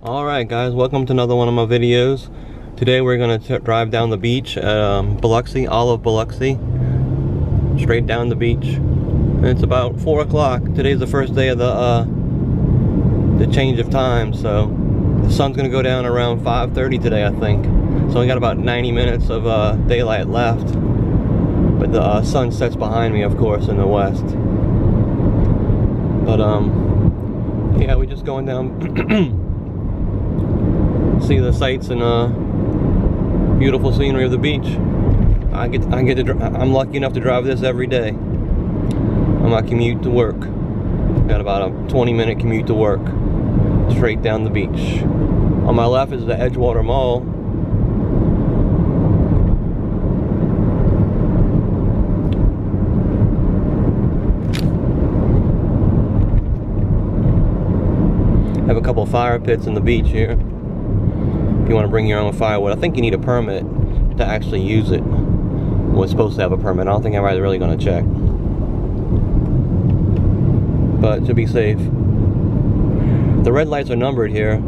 Alright guys, welcome to another one of my videos. Today we're going to drive down the beach at Biloxi, Biloxi. Straight down the beach. And it's about 4 o'clock. Today's the first day of the change of time, so the sun's going to go down around 5:30 today, I think. So we got about 90 minutes of daylight left. But the sun sets behind me, of course, in the west. But yeah, we're just going down see the sights and beautiful scenery of the beach. I'm lucky enough to drive this every day on my commute to work. Got about a 20-minute commute to work, straight down the beach. On my left is the Edgewater Mall. Have a couple of fire pits in the beach here. If you want to bring your own firewood, I think you need a permit to actually use it. Well, it's supposed to have a permit. I don't think anybody's really going to check. But to be safe, the red lights are numbered here.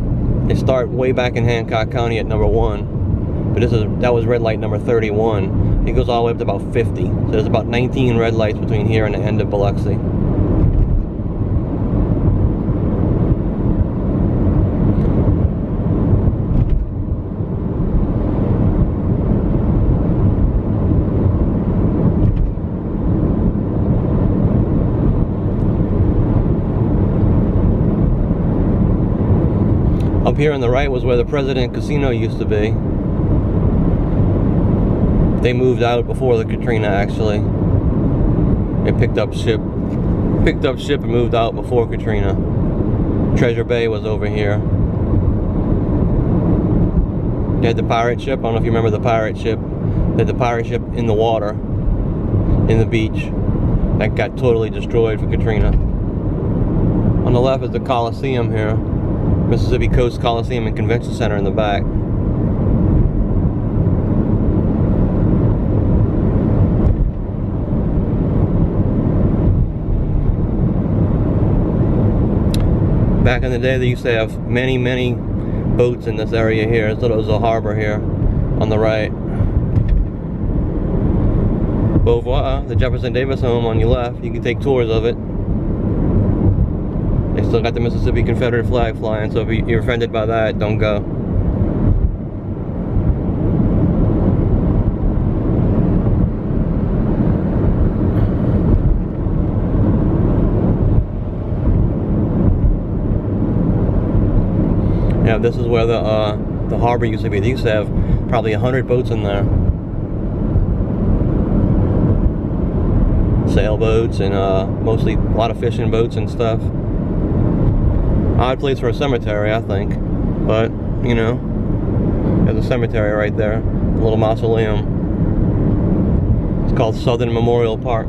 They start way back in Hancock County at number 1, but that was red light number 31. It goes all the way up to about 50. So there's about 19 red lights between here and the end of Biloxi. Up here on the right was where the President Casino used to be. They moved out before the Katrina, actually. They picked up ship and moved out before Katrina. Treasure Bay was over here. They had the pirate ship. I don't know if you remember the pirate ship. They had the pirate ship in the water, in the beach. That got totally destroyed for Katrina. On the left is the Coliseum here. Mississippi Coast Coliseum and Convention Center in the back. Back in the day, they used to have many, many boats in this area here. So there was a harbor here on the right. blvd, the Jefferson Davis home on your left. You can take tours of it. They still got the Mississippi Confederate flag flying, so if you're offended by that, don't go. Yeah, this is where the harbor used to be. They used to have probably 100 boats in there. Sailboats and mostly a lot of fishing boats and stuff. Odd place for a cemetery, I think, but you know, there's a cemetery right there, a little mausoleum. It's called Southern Memorial Park.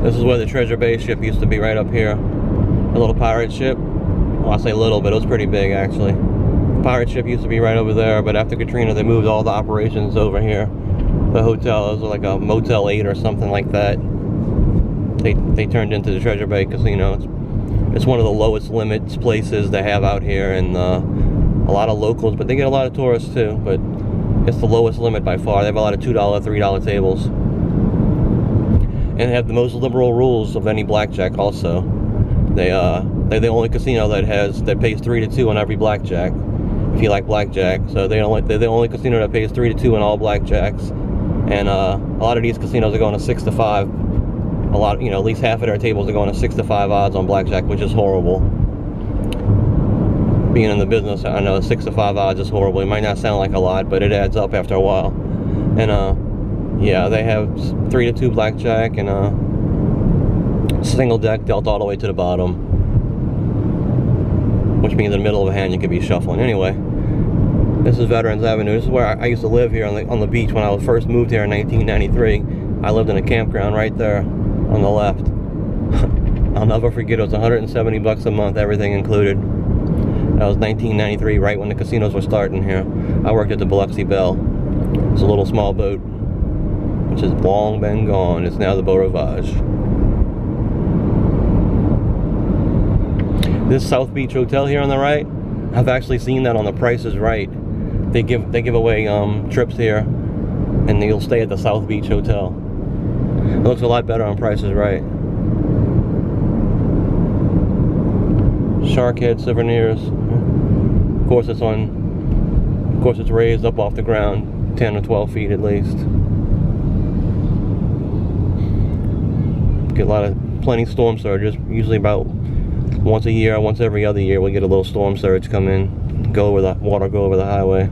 This is where the Treasure Bay ship used to be, right up here. A little pirate ship. Well, I say little, but it was pretty big actually. Pirate ship used to be right over there, but after Katrina they moved all the operations over here. The hotel was like a Motel 8 or something like that. They turned into the Treasure Bay Casino. It's one of the lowest limits places they have out here, and a lot of locals, but they get a lot of tourists too, but it's the lowest limit by far. They have a lot of $2, $3 tables. And they have the most liberal rules of any blackjack also. They're the only casino that pays 3 to 2 on every blackjack. If you like blackjack, so they're the only casino that pays 3 to 2 on all blackjacks, and a lot of these casinos are going to 6 to 5. A lot, you know, at least half of their tables are going to 6 to 5 odds on blackjack, which is horrible. Being in the business, I know 6 to 5 odds is horrible. It might not sound like a lot, but it adds up after a while. And yeah, they have 3 to 2 blackjack and single deck dealt all the way to the bottom, which means in the middle of a hand you could be shuffling. Anyway, this is Veterans Avenue. This is where I used to live here on the beach when I first moved here in 1993. I lived in a campground right there on the left. I'll never forget, it was 170 bucks a month, everything included. That was 1993, right when the casinos were starting here. I worked at the Biloxi Bell. It's a little small boat, which has long been gone. It's now the Beau Rivage. This South Beach Hotel here on the right, I've actually seen that on the Price is Right. They give away trips here, and you'll stay at the South Beach Hotel. It looks a lot better on Price is Right. Shark head souvenirs. Of course it's raised up off the ground 10 or 12 feet at least. Get plenty storm surges, usually about once a year, once every other year we get a little storm surge come in, go over the highway.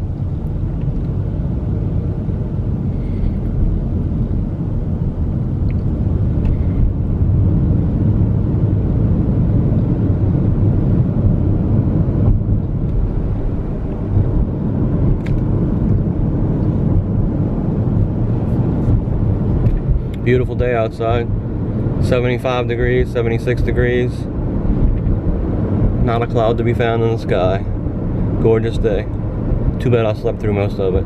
Beautiful day outside. 75 degrees, 76 degrees. Not a cloud to be found in the sky. Gorgeous day. Too bad I slept through most of it.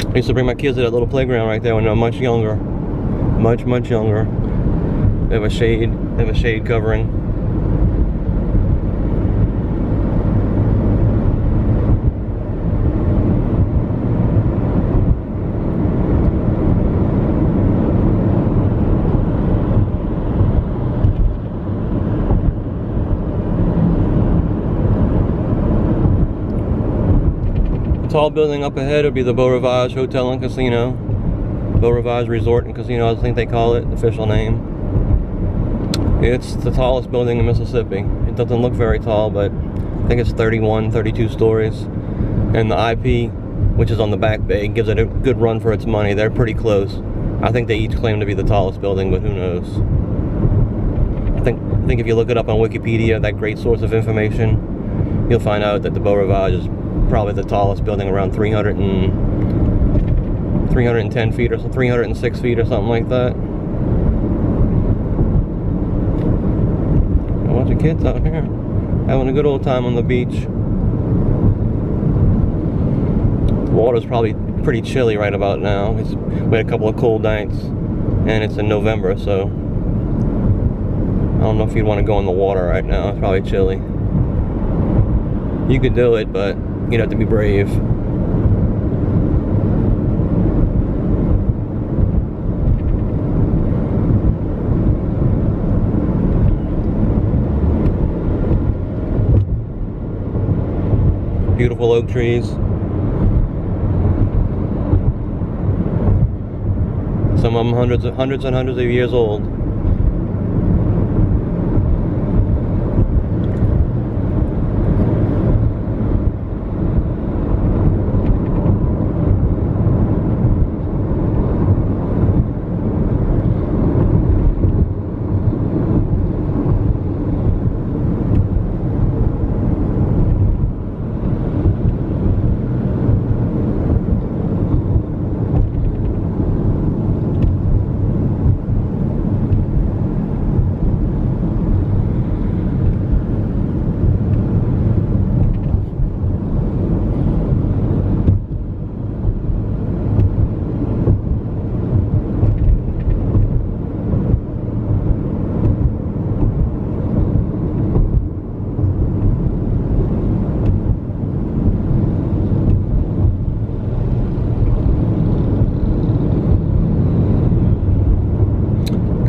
I used to bring my kids to that little playground right there when they were much younger. Much younger. They have a shade covering. Tall building up ahead would be the Beau Rivage Hotel and Casino. Beau Rivage Resort and Casino, I think they call it, the official name. It's the tallest building in Mississippi. It doesn't look very tall, but I think it's 31, 32 stories. And the IP, which is on the back bay, gives it a good run for its money. They're pretty close. I think they each claim to be the tallest building, but who knows. I think if you look it up on Wikipedia, that great source of information, you'll find out that the Beau Rivage is probably the tallest building, around 310 feet or so, 306 feet or something like that. A bunch of kids out here having a good old time on the beach. The water's probably pretty chilly right about now. We had a couple of cold nights, and it's in November, so I don't know if you'd want to go in the water right now. It's probably chilly. You could do it, but you'd have to be brave. Beautiful oak trees. Some of them hundreds and hundreds of years old.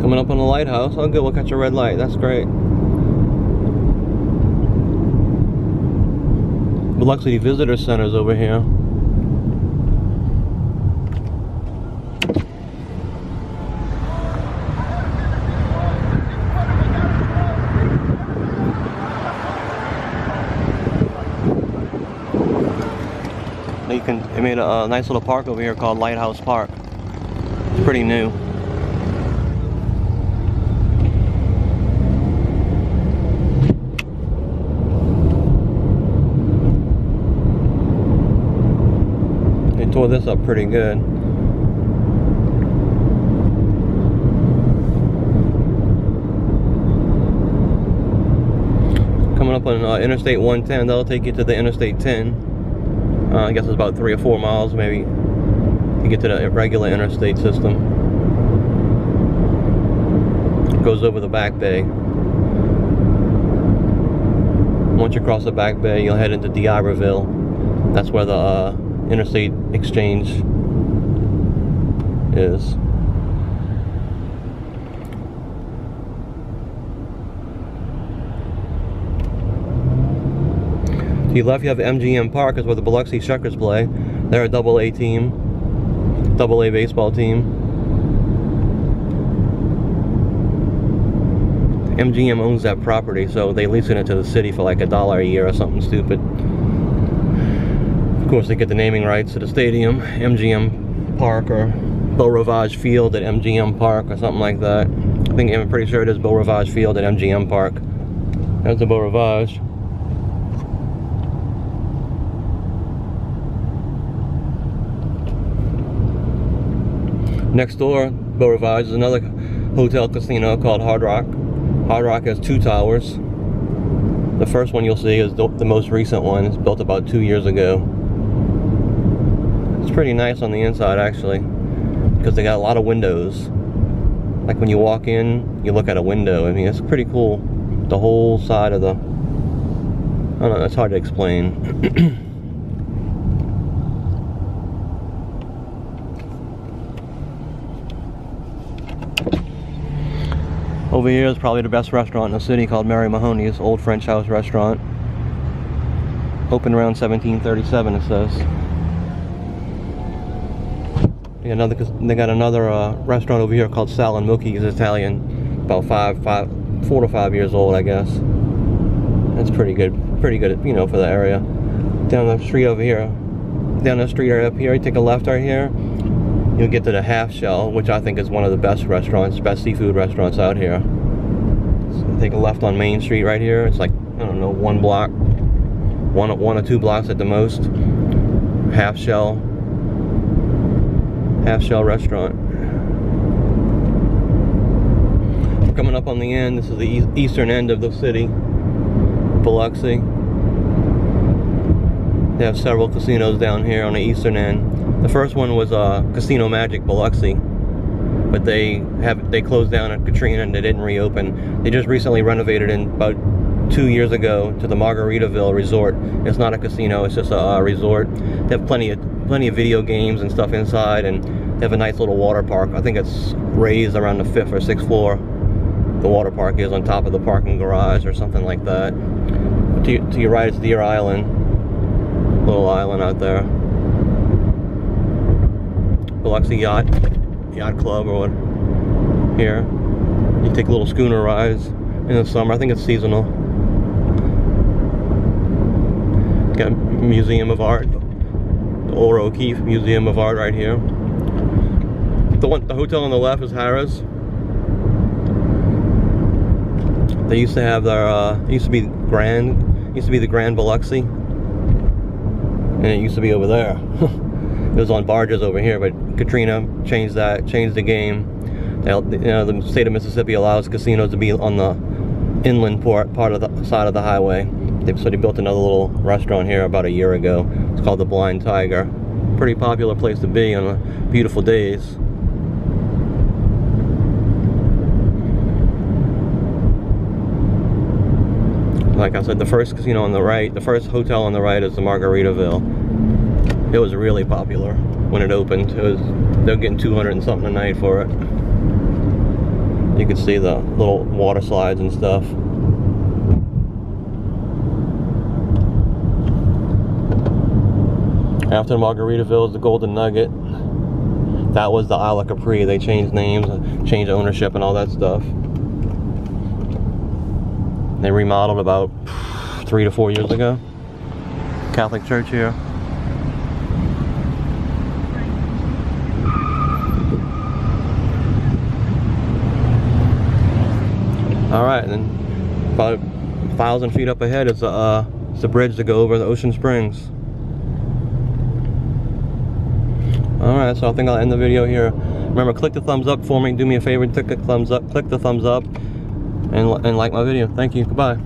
Coming up on the lighthouse. Oh good, we'll catch a red light. That's great. Biloxi Visitor Center's over here. They made a nice little park over here called Lighthouse Park. It's pretty new. They tore this up pretty good. Coming up on Interstate 110. That'll take you to the Interstate 10. I guess it's about 3 or 4 miles maybe to get to the regular interstate system. It goes over the Back Bay. Once you cross the Back Bay, you'll head into D'Iberville. That's where the interstate exchange is. To your left, you have MGM Park, is where the Biloxi Shuckers play. They're a AA team, AA baseball team. MGM owns that property, so they lease it to the city for like $1 a year or something stupid. Of course, they get the naming rights to the stadium, MGM Park or Beaurivage Field at MGM Park or something like that. I'm pretty sure it is Beaurivage Field at MGM Park. That's the Beaurivage. Next door, Beaurivage, is another hotel casino called Hard Rock. Hard Rock has 2 towers. The first one you'll see is the most recent one. It's built about 2 years ago. It's pretty nice on the inside actually, because they got a lot of windows. Like when you walk in, you look at a window. I mean, it's pretty cool. The whole side of the, I don't know, it's hard to explain. Over here is probably the best restaurant in the city, called Mary Mahoney's Old French House Restaurant. Opened around 1737, it says. They got another restaurant over here called Sal and Milky's Italian, about 4 to 5 years old, I guess. That's pretty good, you know, for the area. Down the street over here, down the street right up here, you take a left right here, you'll get to the Half Shell, which I think is one of the best restaurants, best seafood restaurants out here. So take a left on Main Street right here. It's like, I don't know, 1 block, one or 2 blocks at the most. Half Shell restaurant. We're coming up on the end. This is the eastern end of the city, Biloxi. They have several casinos down here on the eastern end. The first one was Casino Magic Biloxi, but they closed down at Katrina and they didn't reopen. They just recently renovated in about 2 years ago to the Margaritaville Resort. It's not a casino, it's just a resort. They have plenty of video games and stuff inside, and they have a nice little water park. I think it's raised around the 5th or 6th floor. The water park is on top of the parking garage or something like that. To your right is Deer Island, little island out there. Biloxi Yacht Club or what? Here, you take little schooner rides in the summer. I think it's seasonal. Got Museum of Art, the Ora O'Keeffe Museum of Art right here. The hotel on the left is Harrah's. They used to have their used to be the Grand Biloxi, and it used to be over there. It was on barges over here, but Katrina changed the game. You know, the state of Mississippi allows casinos to be on the inland part of the side of the highway. So they built another little restaurant here about a year ago. It's called the Blind Tiger. Pretty popular place to be on beautiful days. Like I said, the first casino on the right, the first hotel on the right is the Margaritaville. It was really popular when it opened. They're getting 200 and something a night for it. You can see the little water slides and stuff. After Margaritaville is the Golden Nugget. That was the Isle of Capri. They changed names, changed ownership and all that stuff. They remodeled about 3 to 4 years ago. Catholic church here. Alright, and then about 1,000 feet up ahead is the bridge to go over the Ocean Springs. Alright, so I think I'll end the video here. Remember, click the thumbs up for me. Do me a favor, click the thumbs up and like my video. Thank you. Goodbye.